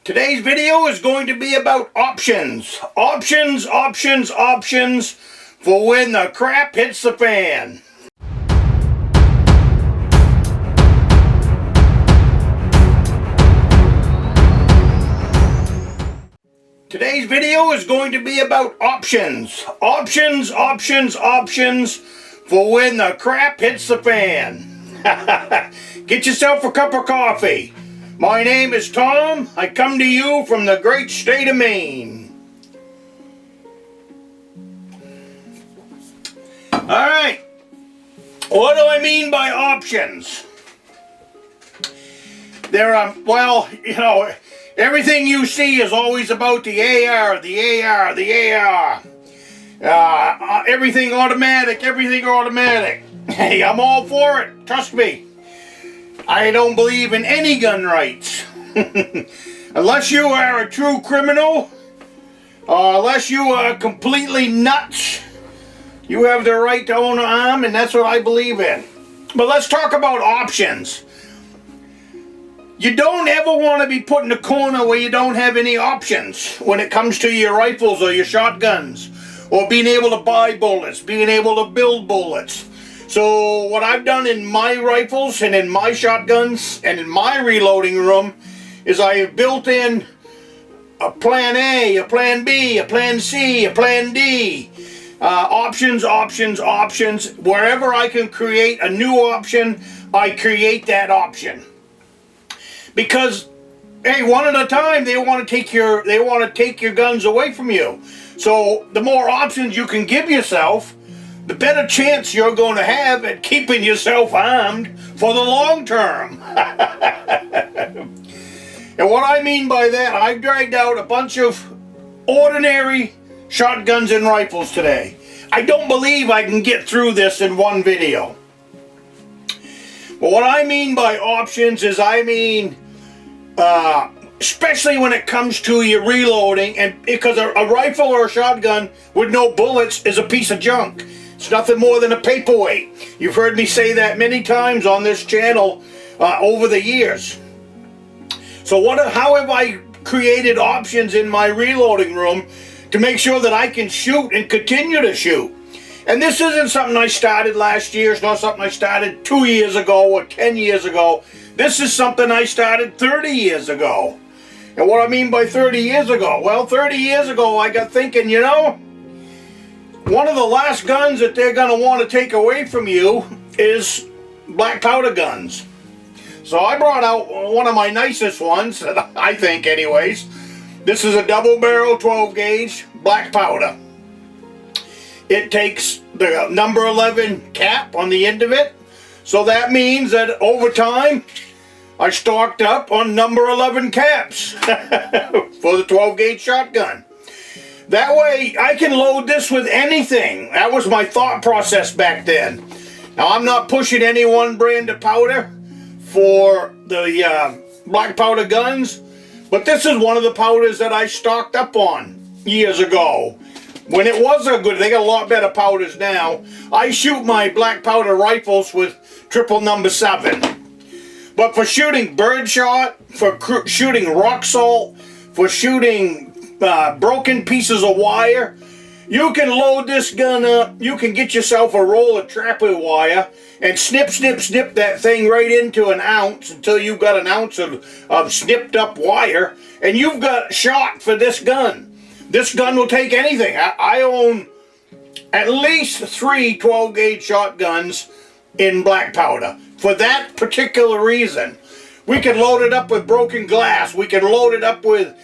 Today's video is going to be about options. Options for when the crap hits the fan. Today's video is going to be about options. Options for when the crap hits the fan. Get yourself a cup of coffee. My name is Tom. I come to you from the great state of Maine. Alright, what do I mean by options? There are, well, you know, everything you see is always about the AR. Everything automatic. Hey, I'm all for it, trust me. I don't believe in any gun rights. Unless you are a true criminal, or unless you are completely nuts, you have the right to own an arm, and that's what I believe in. But let's talk about options. You don't ever want to be put in a corner where you don't have any options when it comes to your rifles or your shotguns, or being able to buy bullets, being able to build bullets. So what I've done in my rifles and in my shotguns and in my reloading room is I have built in a plan A, a plan B, a plan C, a plan D. Options. Wherever I can create a new option, I create that option. Because, hey, one at a time, they want to take your guns away from you. So the more options you can give yourself, the better chance you're going to have at keeping yourself armed for the long term. And what I mean by that, I've dragged out a bunch of ordinary shotguns and rifles today. I don't believe I can get through this in one video. But what I mean by options is especially when it comes to your reloading, and because a rifle or a shotgun with no bullets is a piece of junk. It's nothing more than a paperweight. You've heard me say that many times on this channel over the years. So how have I created options in my reloading room to make sure that I can shoot and continue to shoot? And this isn't something I started last year. It's not something I started 2 years ago or 10 years ago. This is something I started 30 years ago. And what I mean by 30 years ago? Well, 30 years ago I got thinking, you know, one of the last guns that they're going to want to take away from you is black powder guns. So I brought out one of my nicest ones, I think anyways. This is a double barrel 12 gauge black powder. It takes the number 11 cap on the end of it. So that means that over time, I stocked up on number 11 caps for the 12 gauge shotgun. That way, I can load this with anything. That was my thought process back then. Now, I'm not pushing any one brand of powder for the black powder guns, but this is one of the powders that I stocked up on years ago. When it was a good, they got a lot better powders now. I shoot my black powder rifles with triple number 7. But for shooting birdshot, for shooting rock salt, for shooting broken pieces of wire, you can load this gun up, you can get yourself a roll of trapper wire and snip that thing right into an ounce until you've got an ounce of snipped up wire, and you've got shot for this gun. This gun will take anything. I own at least 3 12 gauge shotguns in black powder for that particular reason. We can load it up with broken glass. We can load it up with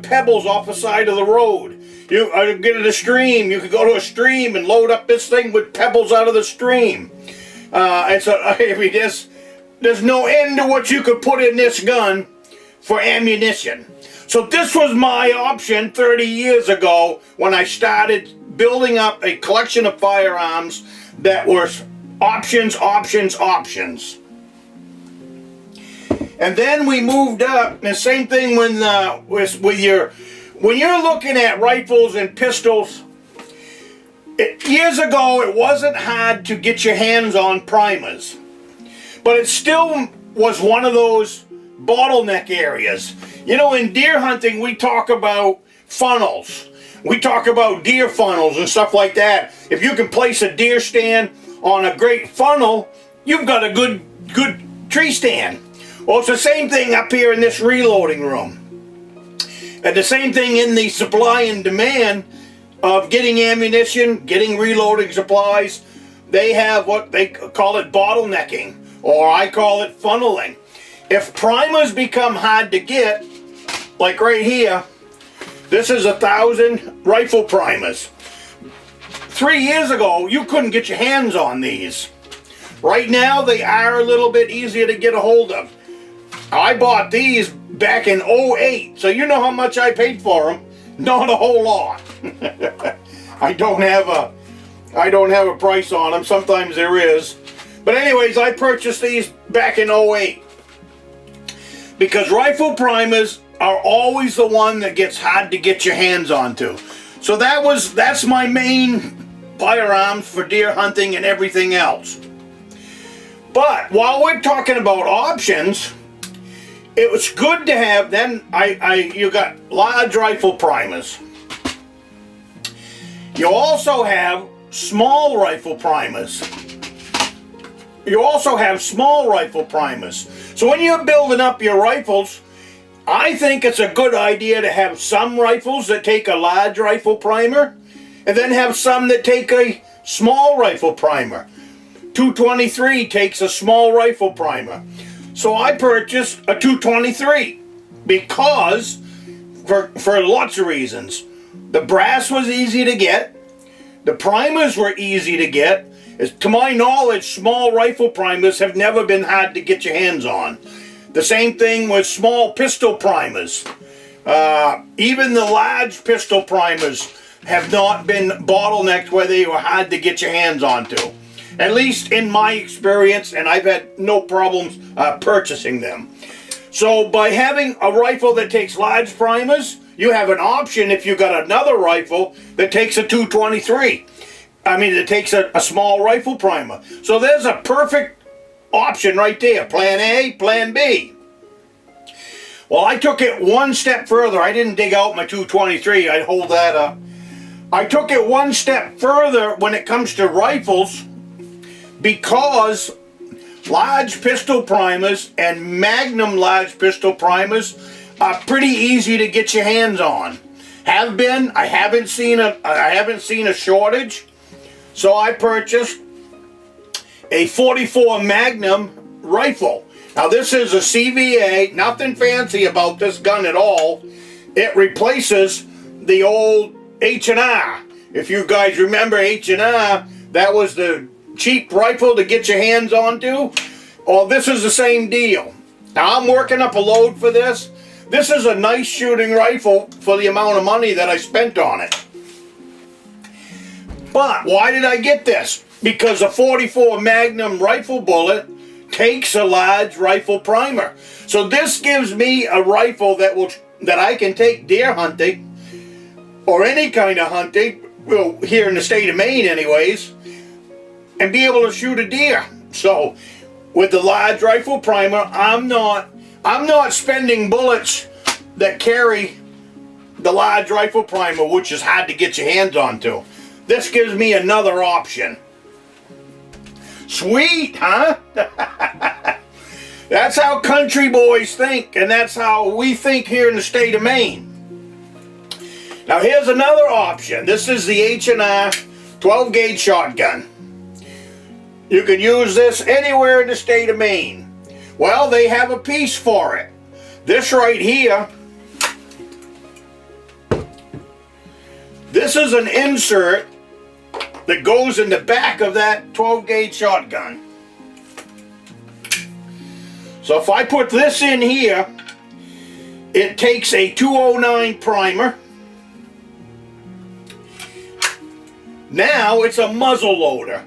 pebbles off the side of the road. You get in a stream. You can go to a stream and load up this thing with pebbles out of the stream. There's no end to what you could put in this gun for ammunition. So this was my option 30 years ago when I started building up a collection of firearms that were options. And then we moved up. The same thing when you're looking at rifles and pistols. Years ago, it wasn't hard to get your hands on primers, but it still was one of those bottleneck areas. You know, in deer hunting, we talk about funnels. We talk about deer funnels and stuff like that. If you can place a deer stand on a great funnel, you've got a good tree stand. Well, it's the same thing up here in this reloading room. And the same thing in the supply and demand of getting ammunition, getting reloading supplies. They have what they call it bottlenecking, or I call it funneling. If primers become hard to get, like right here, this is 1,000 rifle primers. 3 years ago, you couldn't get your hands on these. Right now, they are a little bit easier to get a hold of. I bought these back in 08, so you know how much I paid for them. Not a whole lot. I don't have a price on them. Sometimes there is. But anyways, I purchased these back in 08. Because rifle primers are always the one that gets hard to get your hands onto. So that's my main firearms for deer hunting and everything else. But while we're talking about options, it was good to have, then you got large rifle primers. You also have small rifle primers. So when you're building up your rifles, I think it's a good idea to have some rifles that take a large rifle primer, and then have some that take a small rifle primer. 223 takes a small rifle primer. So I purchased a 223 because, for lots of reasons. The brass was easy to get. The primers were easy to get. To my knowledge, small rifle primers have never been hard to get your hands on. The same thing with small pistol primers. Even the large pistol primers have not been bottlenecked where they were hard to get your hands onto. At least in my experience, and I've had no problems purchasing them. So by having a rifle that takes large primers, you have an option if you've got another rifle that takes a 223. I mean, it takes a small rifle primer. So there's a perfect option right there. Plan A, Plan B. Well, I took it one step further. I didn't dig out my 223. I'd hold that up. I took it one step further when it comes to rifles, because large pistol primers and Magnum large pistol primers are pretty easy to get your hands on. Have been. I haven't seen a shortage. So I purchased a 44 Magnum rifle. Now this is a CVA, nothing fancy about this gun at all. It replaces the old H&R. If you guys remember H&R, that was the cheap rifle to get your hands onto. Well, this is the same deal. Now I'm working up a load for this. This is a nice shooting rifle for the amount of money that I spent on it. But why did I get this? Because a 44 Magnum rifle bullet takes a large rifle primer. So this gives me a rifle that I can take deer hunting, or any kind of hunting, well, here in the state of Maine anyways, and be able to shoot a deer. So with the large rifle primer, I'm not spending bullets that carry the large rifle primer, which is hard to get your hands onto. This gives me another option. Sweet, huh? That's how country boys think, and that's how we think here in the state of Maine. Now here's another option. This is the H&R 12 gauge shotgun. You can use this anywhere in the state of Maine. Well, they have a piece for it. This right here, this is an insert that goes in the back of that 12 gauge shotgun. So if I put this in here, it takes a 209 primer. Now it's a muzzle loader.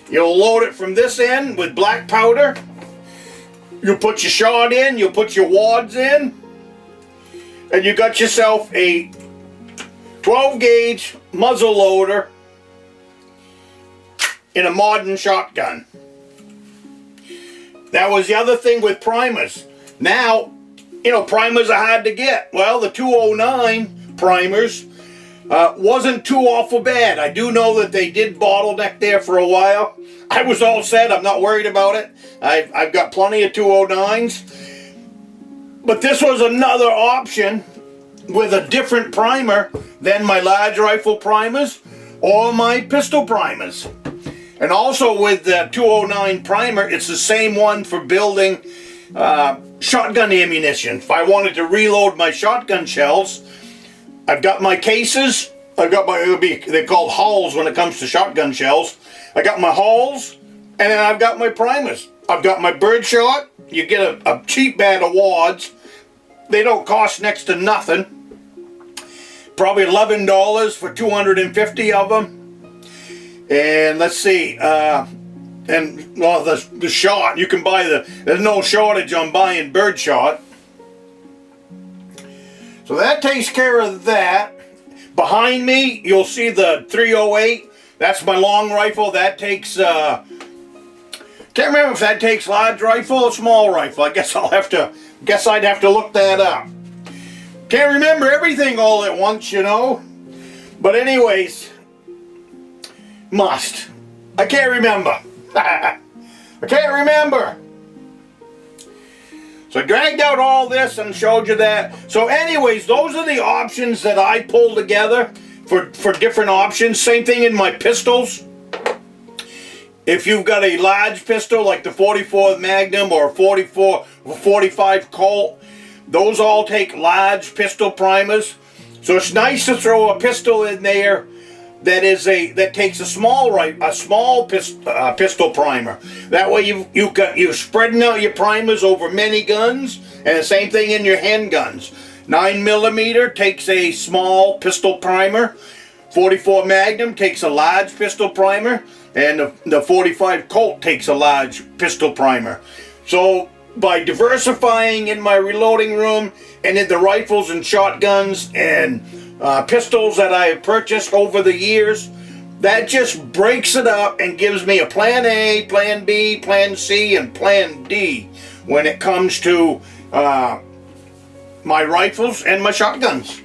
You'll load it from this end with black powder. You put your shot in, you put your wads in, and you got yourself a 12 gauge muzzle loader in a modern shotgun. That was the other thing with primers. Now, you know, primers are hard to get. Well, the 209 primers wasn't too awful bad. I do know that they did bottleneck there for a while. I was all set. I'm not worried about it. I've got plenty of 209s. But this was another option with a different primer than my large rifle primers or my pistol primers. And also with the 209 primer, it's the same one for building shotgun ammunition. If I wanted to reload my shotgun shells, I've got my cases. I've got my, they're called hulls when it comes to shotgun shells. I got my hulls, and then I've got my primers. I've got my birdshot. You get a cheap bag of wads. They don't cost next to nothing. Probably $11 for 250 of them. And let's see, and well, the shot, you can buy there's no shortage on buying birdshot. So that takes care of that. Behind me, you'll see the 308. That's my long rifle. That takes, can't remember if that takes large rifle or small rifle. I guess I'd have to look that up. Can't remember everything all at once, you know. But anyways, I can't remember. I can't remember. So I dragged out all this and showed you that. So anyways, those are the options that I pulled together for different options. Same thing in my pistols. If you've got a large pistol like the 44 Magnum or 44 or 45 Colt, those all take large pistol primers. So it's nice to throw a pistol in there that takes a small pistol primer. That way you're spreading out your primers over many guns, and the same thing in your handguns. 9mm takes a small pistol primer. 44 Magnum takes a large pistol primer, and the 45 Colt takes a large pistol primer. So by diversifying in my reloading room and in the rifles and shotguns and pistols that I have purchased over the years, that just breaks it up and gives me a plan A, plan B, plan C, and plan D when it comes to my rifles and my shotguns.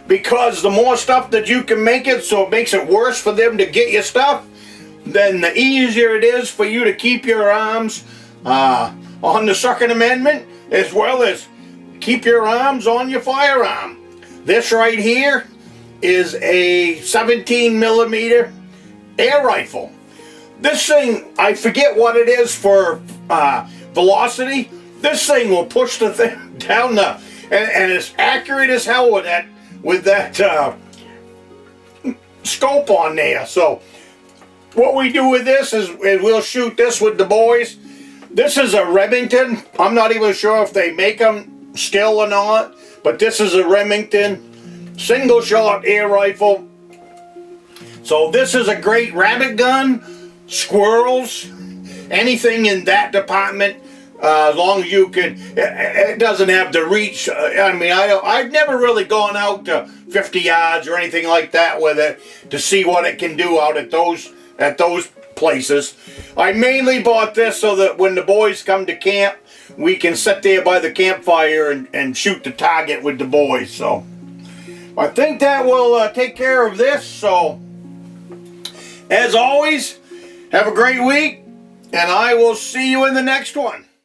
Because the more stuff that you can make it so it makes it worse for them to get your stuff, then the easier it is for you to keep your arms on the Second Amendment, as well as keep your arms on your firearm. This right here is a 17mm air rifle. This thing, I forget what it is for velocity. This thing will push the thing down and it's accurate as hell with that scope on there. So what we do with this is we'll shoot this with the boys. This is a Remington. I'm not even sure if they make them still or not, but this is a Remington single shot air rifle. So this is a great rabbit gun, squirrels, anything in that department. As long as you can, it doesn't have the reach. I mean, I've never really gone out to 50 yards or anything like that with it to see what it can do out at those places. I mainly bought this so that when the boys come to camp, we can sit there by the campfire and shoot the target with the boys. So I think that will take care of this. So as always, have a great week, and I will see you in the next one.